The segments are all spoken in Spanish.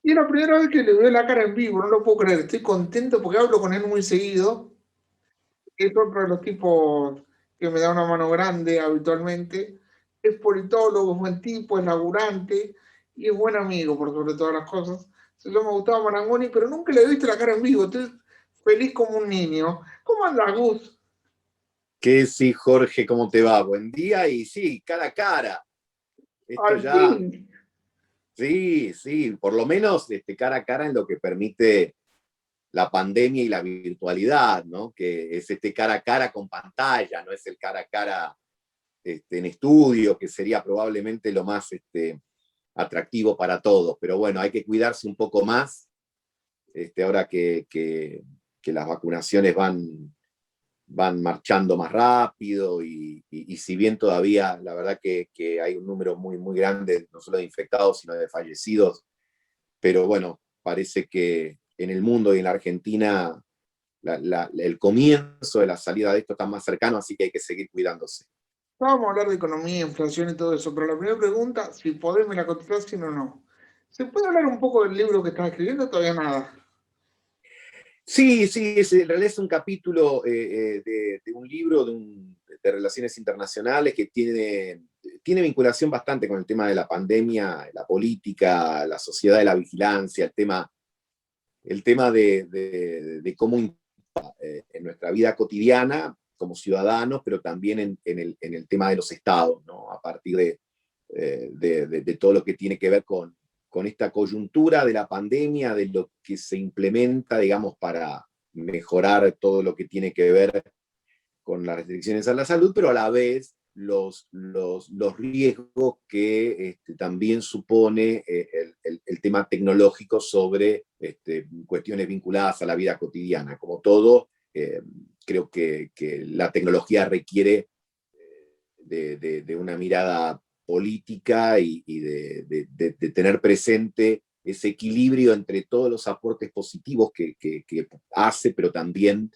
Y es la primera vez que le veo la cara en vivo, no lo puedo creer. Estoy contento porque hablo con él muy seguido. Es otro de los tipos que me da una mano grande habitualmente. Es politólogo, es buen tipo, es laburante y es buen amigo por sobre todas las cosas. Se llama Gustavo Marangoni, pero nunca le he visto la cara en vivo. Estoy feliz como un niño. ¿Cómo andas, Gus? ¿Qué sí, Jorge? ¿Cómo te va? Buen día y sí, cara a cara. Esto Al ya, fin. sí, sí, por lo menos cara a cara en lo que permite la pandemia y la virtualidad, ¿no? Que es cara a cara con pantalla, no es el cara a cara en estudio, que sería probablemente lo más atractivo para todos. Pero bueno, hay que cuidarse un poco más ahora que las vacunaciones van marchando más rápido y si bien todavía la verdad que hay un número muy, muy grande, no solo de infectados, sino de fallecidos, pero bueno, parece que en el mundo y en la Argentina el comienzo de la salida de esto está más cercano, así que hay que seguir cuidándose. Vamos a hablar de economía, inflación y todo eso, pero la primera pregunta, si podés me la contestás, si no, no. ¿Se puede hablar un poco del libro que estás escribiendo? Todavía nada. Sí, sí, en realidad es un capítulo de un libro de relaciones internacionales que tiene vinculación bastante con el tema de la pandemia, la política, la sociedad de la vigilancia, el tema de cómo en nuestra vida cotidiana como ciudadanos, pero también en el tema de los estados, ¿no? A partir de todo lo que tiene que ver con esta coyuntura de la pandemia, de lo que se implementa, digamos, para mejorar todo lo que tiene que ver con las restricciones a la salud, pero a la vez los riesgos que también supone el tema tecnológico sobre cuestiones vinculadas a la vida cotidiana. Como todo, creo que la tecnología requiere de una mirada política y de tener presente ese equilibrio entre todos los aportes positivos que hace, pero también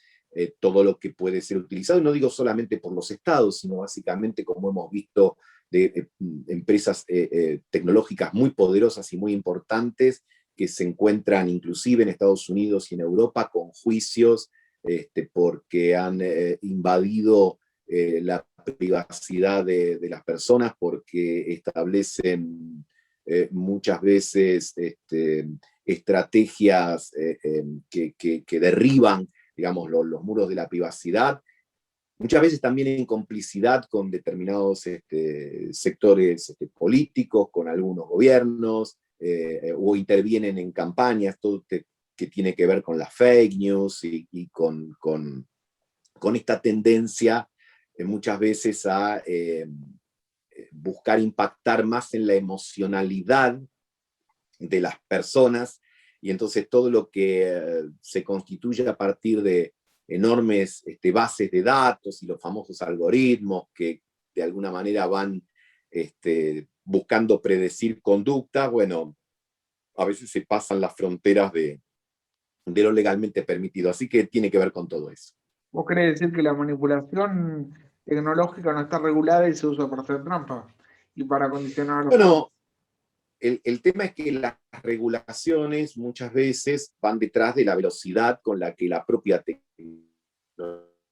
todo lo que puede ser utilizado, no digo solamente por los estados, sino básicamente, como hemos visto, de empresas tecnológicas muy poderosas y muy importantes que se encuentran inclusive en Estados Unidos y en Europa con juicios porque han invadido la privacidad de las personas, porque establecen muchas veces estrategias que derriban, digamos, los muros de la privacidad, muchas veces también en complicidad con determinados sectores políticos, con algunos gobiernos, o intervienen en campañas, todo que tiene que ver con las fake news y con esta tendencia muchas veces a buscar impactar más en la emocionalidad de las personas, y entonces todo lo que se constituye a partir de enormes bases de datos y los famosos algoritmos que de alguna manera van buscando predecir conductas, bueno, a veces se pasan las fronteras de lo legalmente permitido, así que tiene que ver con todo eso. ¿Vos querés decir que la manipulación tecnológica no está regulada y se usa para hacer trampa y para condicionar a los pueblos? Bueno, el tema es que las regulaciones muchas veces van detrás de la velocidad con la que la propia tecnología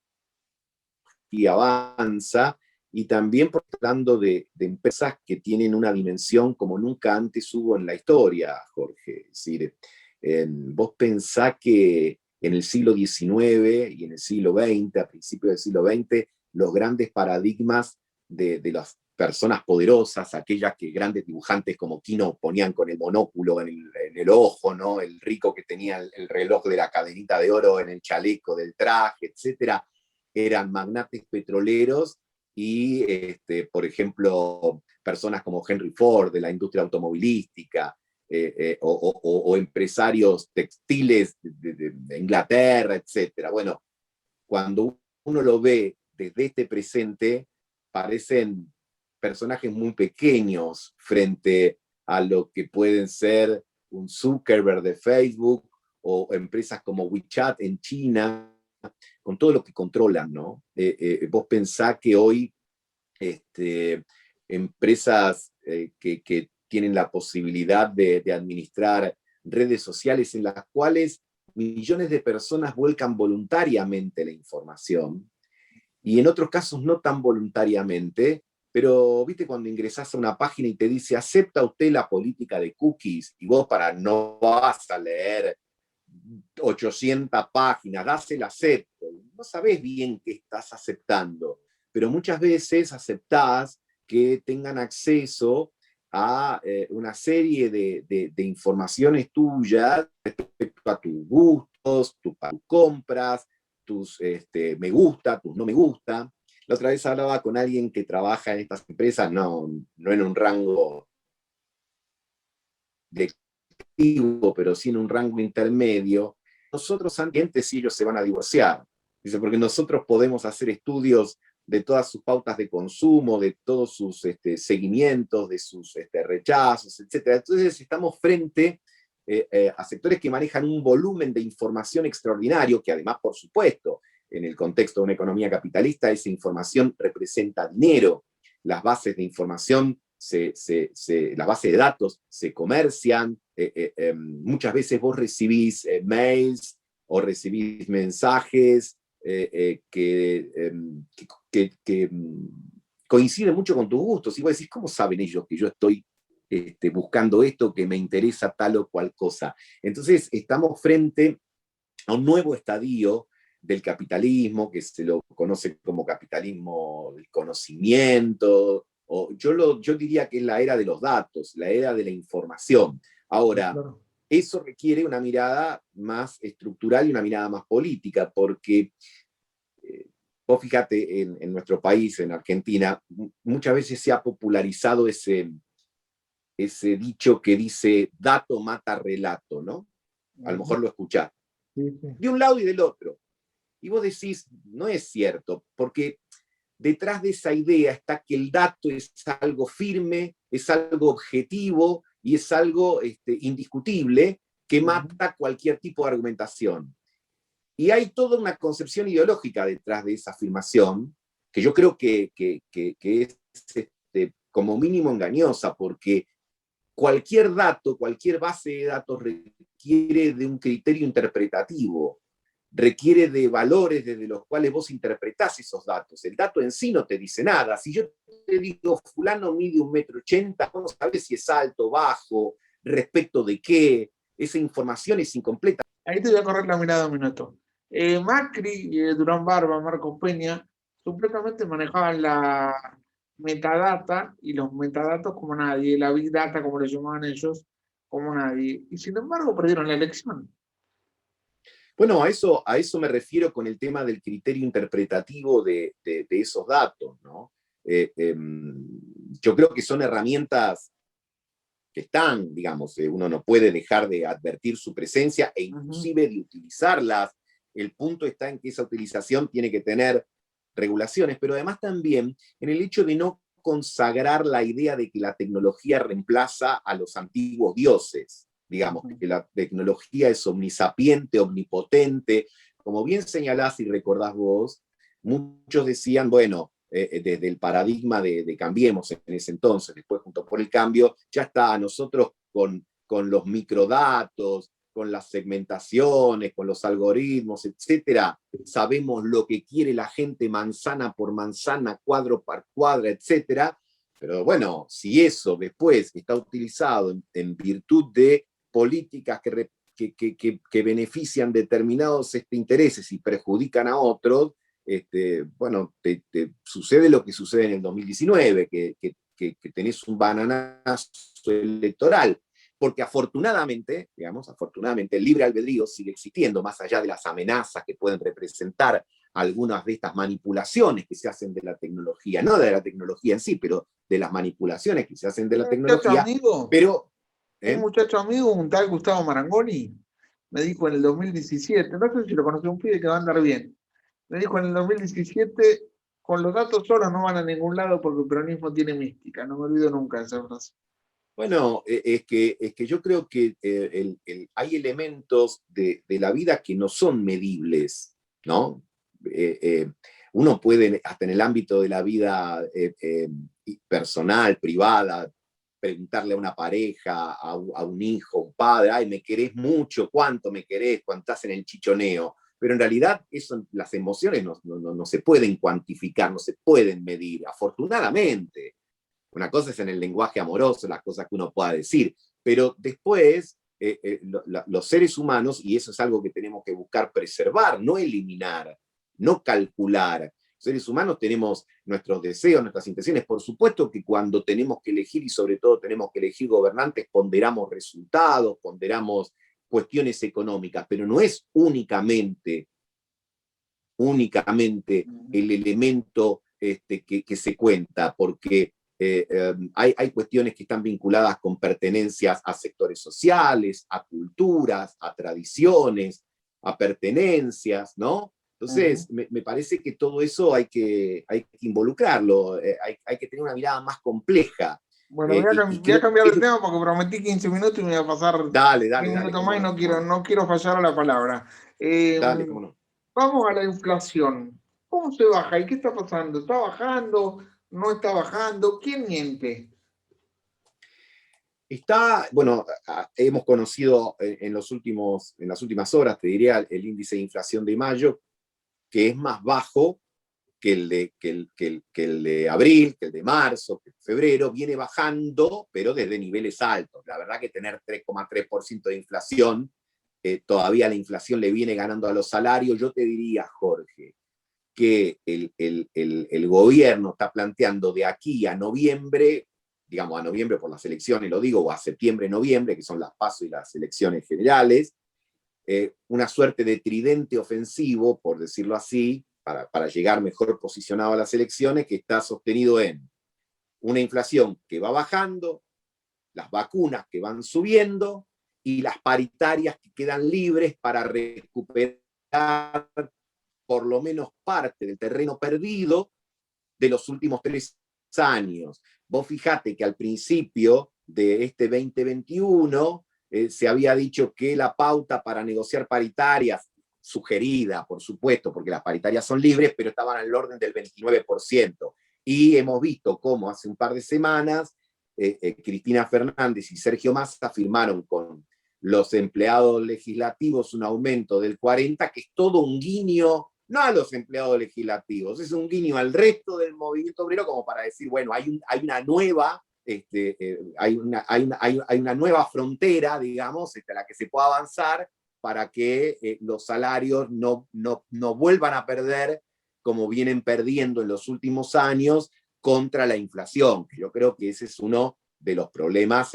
avanza, y también por hablando de empresas que tienen una dimensión como nunca antes hubo en la historia, Jorge. Es decir, vos pensás que en el siglo XIX y en el siglo XX, a principios del siglo XX, los grandes paradigmas de las personas poderosas, aquellas que grandes dibujantes como Kino ponían con el monóculo en el ojo, ¿no? El rico que tenía el reloj de la cadenita de oro en el chaleco del traje, etcétera, eran magnates petroleros y, por ejemplo, personas como Henry Ford de la industria automovilística, o empresarios textiles de Inglaterra, etcétera. Bueno, cuando uno lo ve desde este presente, parecen personajes muy pequeños frente a lo que pueden ser un Zuckerberg de Facebook o empresas como WeChat en China, con todo lo que controlan, ¿no? Vos pensás que hoy empresas que tienen la posibilidad de administrar redes sociales en las cuales millones de personas vuelcan voluntariamente la información, y en otros casos no tan voluntariamente, pero viste cuando ingresás a una página y te dice, ¿acepta usted la política de cookies? Y vos no vas a leer 800 páginas, das el acepto. No sabés bien qué estás aceptando, pero muchas veces aceptás que tengan acceso a una serie de informaciones tuyas respecto a tus gustos, tus compras, tus me gusta, tus no me gusta. La otra vez hablaba con alguien que trabaja en estas empresas, no en un rango directivo, pero sí en un rango intermedio. Nosotros antes sí ellos se van a divorciar. Dice, porque nosotros podemos hacer estudios de todas sus pautas de consumo, de todos sus seguimientos, de sus rechazos, etc. Entonces estamos frente a sectores que manejan un volumen de información extraordinario, que además, por supuesto, en el contexto de una economía capitalista, esa información representa dinero. Las bases de información, las bases de datos se comercian. Muchas veces vos recibís mails o recibís mensajes que coinciden mucho con tus gustos. Y vos decís, ¿cómo saben ellos que yo estoy buscando esto, que me interesa tal o cual cosa? Entonces estamos frente a un nuevo estadio del capitalismo, que se lo conoce como capitalismo del conocimiento, o yo diría que es la era de los datos, la era de la información. Ahora, claro, eso requiere una mirada más estructural y una mirada más política, porque vos fíjate, en nuestro país, en Argentina, muchas veces se ha popularizado ese dicho que dice, dato mata relato, ¿no? A lo mejor lo escuchás. De un lado y del otro. Y vos decís, no es cierto, porque detrás de esa idea está que el dato es algo firme, es algo objetivo y es algo indiscutible que mata cualquier tipo de argumentación. Y hay toda una concepción ideológica detrás de esa afirmación, que yo creo que es como mínimo engañosa, porque cualquier dato, cualquier base de datos requiere de un criterio interpretativo, requiere de valores desde los cuales vos interpretás esos datos. El dato en sí no te dice nada. Si yo te digo, fulano mide 1,80 m, vos no sabés si es alto, bajo, respecto de qué. Esa información es incompleta. Ahí te voy a correr la mirada un minuto. Macri, Durán Barba, Marcos Peña, supuestamente manejaban la metadata y los metadatos como nadie, la big data como le llamaban ellos, como nadie. Y sin embargo perdieron la elección. Bueno, a eso me refiero con el tema del criterio interpretativo de esos datos, ¿no? Yo creo que son herramientas que están, digamos, uno no puede dejar de advertir su presencia e inclusive de utilizarlas. El punto está en que esa utilización tiene que tener regulaciones, pero además también en el hecho de no consagrar la idea de que la tecnología reemplaza a los antiguos dioses. Digamos, que la tecnología es omnisapiente, omnipotente. Como bien señalás y recordás vos, muchos decían, bueno, desde el paradigma de Cambiemos en ese entonces, después junto por el cambio, ya está, nosotros con los microdatos, con las segmentaciones, con los algoritmos, etcétera, sabemos lo que quiere la gente manzana por manzana, cuadro por cuadra, etcétera. Pero bueno, si eso después está utilizado en virtud de políticas que benefician determinados intereses y perjudican a otros, bueno, te sucede lo que sucede en el 2019, que tenés un bananazo electoral, porque afortunadamente, el libre albedrío sigue existiendo, más allá de las amenazas que pueden representar algunas de estas manipulaciones que se hacen de la tecnología, no de la tecnología en sí, pero de las manipulaciones que se hacen de la tecnología, pero... Un muchacho amigo, un tal Gustavo Marangoni, me dijo en el 2017, no sé si lo conoce, un pibe que va a andar bien, me dijo en el 2017, con los datos solos no van a ningún lado porque el peronismo tiene mística, no me olvido nunca de esa frase. Bueno, es que yo creo que hay elementos de la vida que no son medibles, ¿no? Uno puede, hasta en el ámbito de la vida personal, privada, preguntarle a una pareja, a un hijo, un padre, ay, me querés mucho, cuánto me querés, cuando estás en el chichoneo. Pero en realidad eso, las emociones no se pueden cuantificar, no se pueden medir, afortunadamente. Una cosa es en el lenguaje amoroso, las cosas que uno pueda decir, pero después los seres humanos, y eso es algo que tenemos que buscar preservar, no eliminar, no calcular. Seres humanos tenemos nuestros deseos, nuestras intenciones. Por supuesto que cuando tenemos que elegir, y sobre todo tenemos que elegir gobernantes, ponderamos resultados, ponderamos cuestiones económicas, pero no es únicamente el elemento que se cuenta, porque hay cuestiones que están vinculadas con pertenencias a sectores sociales, a culturas, a tradiciones, a pertenencias, ¿no? Entonces, me parece que todo eso hay que involucrarlo, hay que tener una mirada más compleja. Bueno, voy a cambiar de tema porque prometí 15 minutos y me voy a pasar dale, 10 minutos más y no, no quiero fallar a la palabra. dale, cómo no. Vamos a la inflación. ¿Cómo se baja y qué está pasando? ¿Está bajando? ¿No está bajando? ¿Quién miente? Bueno, hemos conocido en las últimas horas, te diría, el índice de inflación de mayo, que es más bajo que el de abril, que el de marzo, que el de febrero, viene bajando, pero desde niveles altos. La verdad que tener 3,3% de inflación, todavía la inflación le viene ganando a los salarios. Yo te diría, Jorge, que el gobierno está planteando de aquí a noviembre, digamos a noviembre por las elecciones, lo digo, o a septiembre, noviembre, que son las PASO y las elecciones generales, una suerte de tridente ofensivo, por decirlo así, para llegar mejor posicionado a las elecciones, que está sostenido en una inflación que va bajando, las vacunas que van subiendo y las paritarias que quedan libres para recuperar por lo menos parte del terreno perdido de los últimos 3 años. Vos fijate que al principio de este 2021 se había dicho que la pauta para negociar paritarias, sugerida, por supuesto, porque las paritarias son libres, pero estaban al orden del 29%. Y hemos visto cómo hace un par de semanas Cristina Fernández y Sergio Massa firmaron con los empleados legislativos un aumento del 40%, que es todo un guiño, no a los empleados legislativos, es un guiño al resto del movimiento obrero, como para decir, bueno, hay una nueva, hay una nueva frontera, digamos, a la que se pueda avanzar para que los salarios no vuelvan a perder como vienen perdiendo en los últimos años contra la inflación, que yo creo que ese es uno de los problemas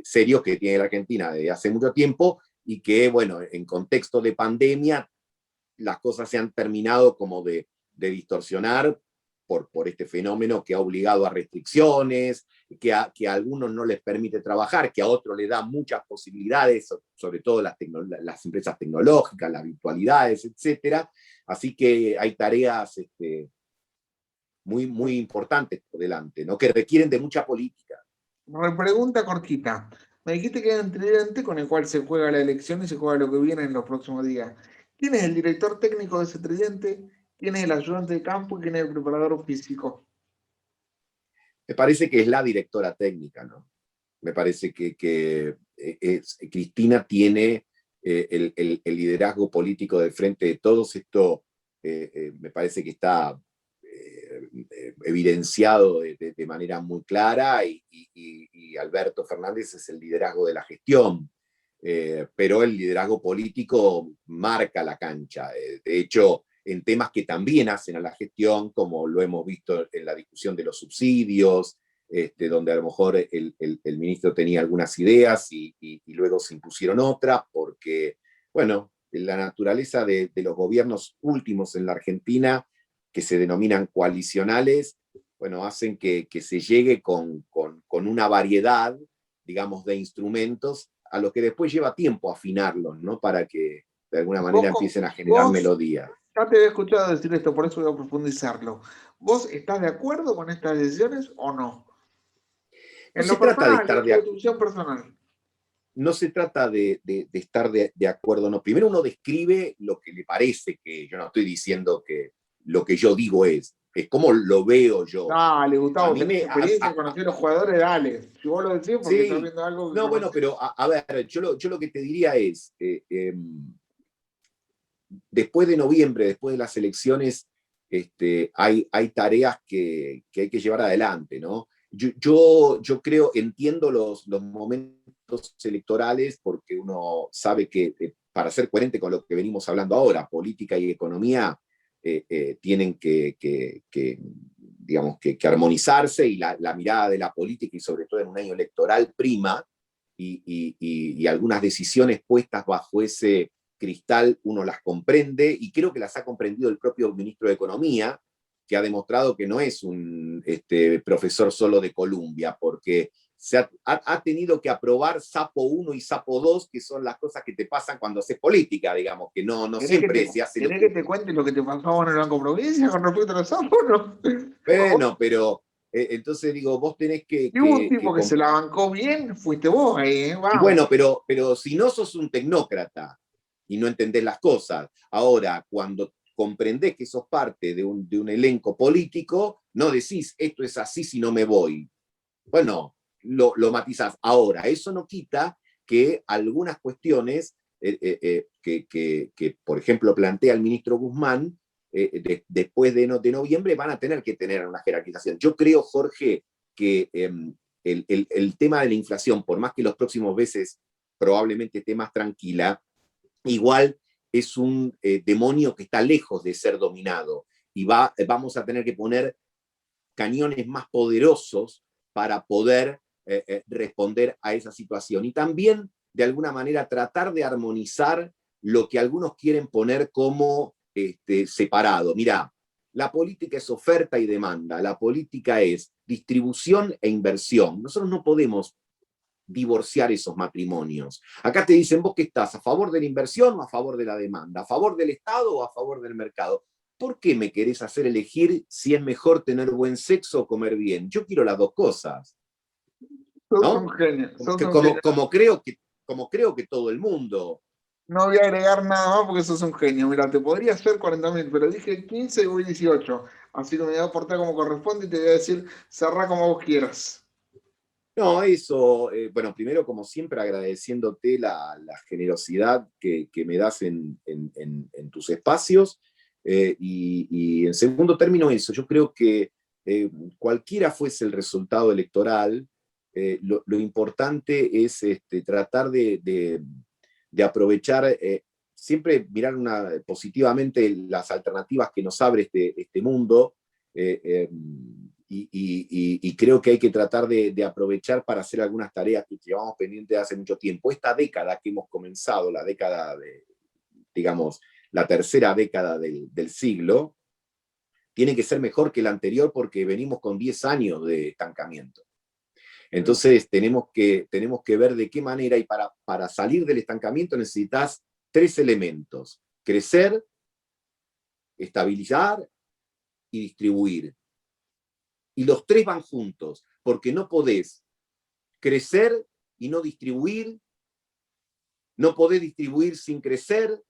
serios que tiene la Argentina desde hace mucho tiempo y que, bueno, en contexto de pandemia, las cosas se han terminado como de distorsionar por este fenómeno que ha obligado a restricciones, que a algunos no les permite trabajar, que a otros les da muchas posibilidades, sobre todo las empresas tecnológicas, las virtualidades, etcétera. Así que hay tareas muy importantes por delante, ¿no? Que requieren de mucha política. Pregunta cortita. Me dijiste que hay un tridente con el cual se juega la elección y se juega lo que viene en los próximos días. ¿Quién es el director técnico de ese tridente? ¿Quién es el ayudante de campo y quién es el preparador físico? Me parece que es la directora técnica, ¿no? Me parece que Cristina tiene el liderazgo político del frente de todos. Esto me parece que está evidenciado de manera muy clara y Alberto Fernández es el liderazgo de la gestión, pero el liderazgo político marca la cancha. De hecho, en temas que también hacen a la gestión, como lo hemos visto en la discusión de los subsidios, donde a lo mejor el ministro tenía algunas ideas y luego se impusieron otras, porque, bueno, la naturaleza de los gobiernos últimos en la Argentina, que se denominan coalicionales, bueno, hacen que se llegue con una variedad, digamos, de instrumentos a los que después lleva tiempo afinarlos, ¿no? Para que de alguna manera empiecen a generar melodías. Ya te había escuchado decir esto, por eso voy a profundizarlo. ¿Vos estás de acuerdo con estas decisiones o no? En lo personal, de tu visión personal. No se trata de estar de acuerdo, no. Primero uno describe lo que le parece, que yo no estoy diciendo que lo que yo digo es. es como lo veo yo. Dale, A Gustavo, mí tenés me... experiencia, conocés a los jugadores, dale. Si vos lo decís porque estás sí, viendo algo que no, bueno, conocés. pero a ver, yo lo que te diría es, después de noviembre, después de las elecciones, hay tareas que hay que llevar adelante, ¿no? Yo creo, entiendo los momentos electorales porque uno sabe que para ser coherente con lo que venimos hablando ahora, política y economía tienen digamos, que armonizarse y la mirada de la política y sobre todo en un año electoral prima y algunas decisiones puestas bajo ese cristal uno las comprende y creo que las ha comprendido el propio ministro de Economía, que ha demostrado que no es un profesor solo de Columbia, porque ha tenido que aprobar Sapo 1 y Sapo 2, que son las cosas que te pasan cuando haces política, digamos, que no siempre se hace lo ¿Querés que que... te cuente lo que te pasó en el Banco Provincia con respecto a los sapos? ¿No? Bueno, pero entonces digo, vos tenés Y hubo un tipo que se la bancó bien, fuiste vos ahí, ¿eh? y Vamos. bueno, pero si no sos un tecnócrata y no entendés las cosas, ahora cuando comprendés que sos parte de un elenco político, no decís esto es así si no me voy. Bueno, lo matizás. Ahora, eso no quita que algunas cuestiones que, por ejemplo, plantea el ministro Guzmán, después de noviembre van a tener que tener una jerarquización. Yo creo, Jorge, que el tema de la inflación, por más que los próximos meses probablemente esté más tranquila, igual es un demonio que está lejos de ser dominado y vamos a tener que poner cañones más poderosos para poder responder a esa situación. Y también, de alguna manera, tratar de armonizar lo que algunos quieren poner como separado. Mirá, la política es oferta y demanda, la política es distribución e inversión. Nosotros no podemos divorciar esos matrimonios. Acá te dicen, vos que estás a favor de la inversión o a favor de la demanda, a favor del Estado o a favor del mercado. ¿Por qué me querés hacer elegir si es mejor tener buen sexo o comer bien? Yo quiero las dos cosas, Sos un ¿no? genio, sos un Como, genio. como creo que todo el mundo. No voy a agregar nada más porque sos un genio. Mira, te podría hacer 40.000, pero dije 15 y voy 18. Así que me voy a portar como corresponde y te voy a decir, cerrá como vos quieras. No, eso, bueno, primero, como siempre, agradeciéndote la generosidad que me das en tus espacios. Y en segundo término, eso, yo creo que cualquiera fuese el resultado electoral, lo importante es tratar de aprovechar, siempre mirar positivamente las alternativas que nos abre este mundo. eh, eh, y creo que hay que tratar de aprovechar para hacer algunas tareas que llevamos pendientes hace mucho tiempo. Esta década que hemos comenzado, la década digamos, la tercera década del siglo, tiene que ser mejor que la anterior porque venimos con 10 años de estancamiento. Entonces tenemos que ver de qué manera, y para salir del estancamiento necesitas tres elementos: crecer, estabilizar y distribuir. Y los tres van juntos, porque no podés crecer y no distribuir, no podés distribuir sin crecer,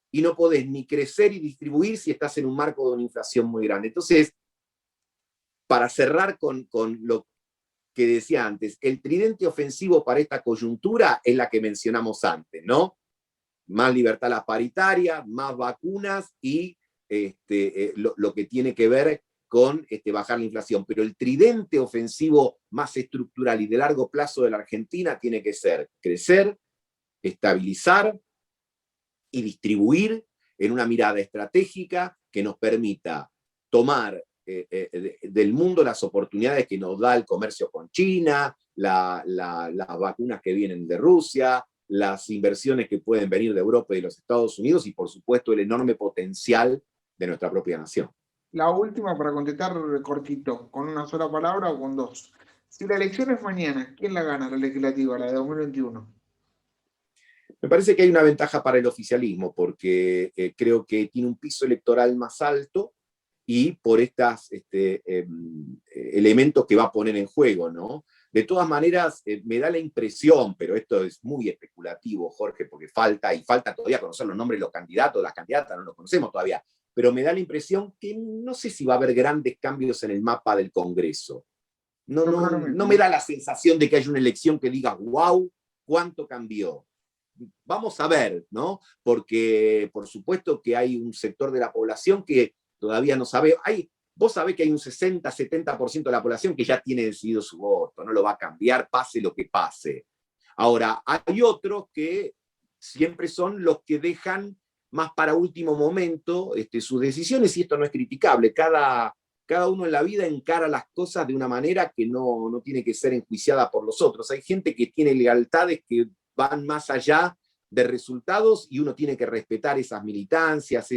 y no podés ni crecer y distribuir si estás en un marco de una inflación muy grande. Entonces, para cerrar con lo que decía antes, el tridente ofensivo para esta coyuntura es la que mencionamos antes, ¿no? Más libertad a la paritaria, más vacunas y lo que tiene que ver con bajar la inflación. Pero el tridente ofensivo más estructural y de largo plazo de la Argentina tiene que ser crecer, estabilizar y distribuir en una mirada estratégica que nos permita tomar del mundo las oportunidades que nos da el comercio con China, las vacunas que vienen de Rusia, las inversiones que pueden venir de Europa y de los Estados Unidos y, por supuesto, el enorme potencial de nuestra propia nación. La última para contestar cortito, con una sola palabra o con dos. Si la elección es mañana, ¿quién la gana, la legislativa, la de 2021? Me parece que hay una ventaja para el oficialismo porque creo que tiene un piso electoral más alto y por estos elementos que va a poner en juego, ¿no? De todas maneras, me da la impresión, pero esto es muy especulativo, Jorge, porque falta todavía conocer los nombres de los candidatos, las candidatas, no los conocemos todavía, pero me da la impresión que no sé si va a haber grandes cambios en el mapa del Congreso. No me da la sensación de que haya una elección que diga, wow, cuánto cambió. Vamos a ver, ¿no? Porque por supuesto que hay un sector de la población que todavía no sabe. Vos sabés que hay un 60-70% de la población que ya tiene decidido su voto, no lo va a cambiar, pase lo que pase. Ahora, hay otros que siempre son los que dejan más para último momento sus decisiones, y esto no es criticable. Cada uno en la vida encara las cosas de una manera que no tiene que ser enjuiciada por los otros. Hay gente que tiene lealtades que van más allá de resultados y uno tiene que respetar esas militancias,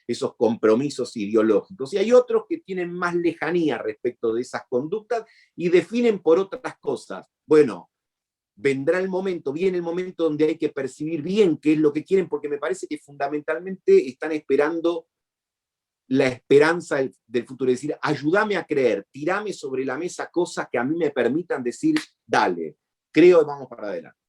esos compromisos ideológicos. Y hay otros que tienen más lejanía respecto de esas conductas y definen por otras cosas. Bueno, viene el momento donde hay que percibir bien qué es lo que quieren, porque me parece que fundamentalmente están esperando la esperanza del futuro, es decir, ayúdame a creer, tirame sobre la mesa cosas que a mí me permitan decir, dale, creo y vamos para adelante.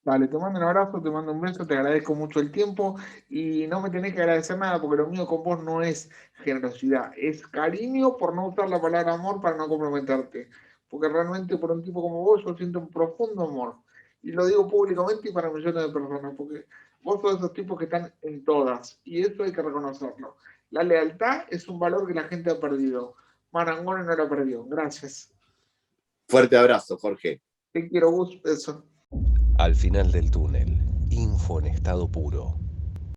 Dale, te mando un abrazo, te mando un beso, te agradezco mucho el tiempo y no me tenés que agradecer nada porque lo mío con vos no es generosidad, es cariño por no usar la palabra amor para no comprometerte. Porque realmente por un tipo como vos yo siento un profundo amor. Y lo digo públicamente y para millones de personas, porque vos sos de esos tipos que están en todas y eso hay que reconocerlo. La lealtad es un valor que la gente ha perdido. Marangoni no lo perdió. Gracias. Fuerte abrazo, Jorge. Te quiero, Gus. Beso. Al final del túnel, info en estado puro.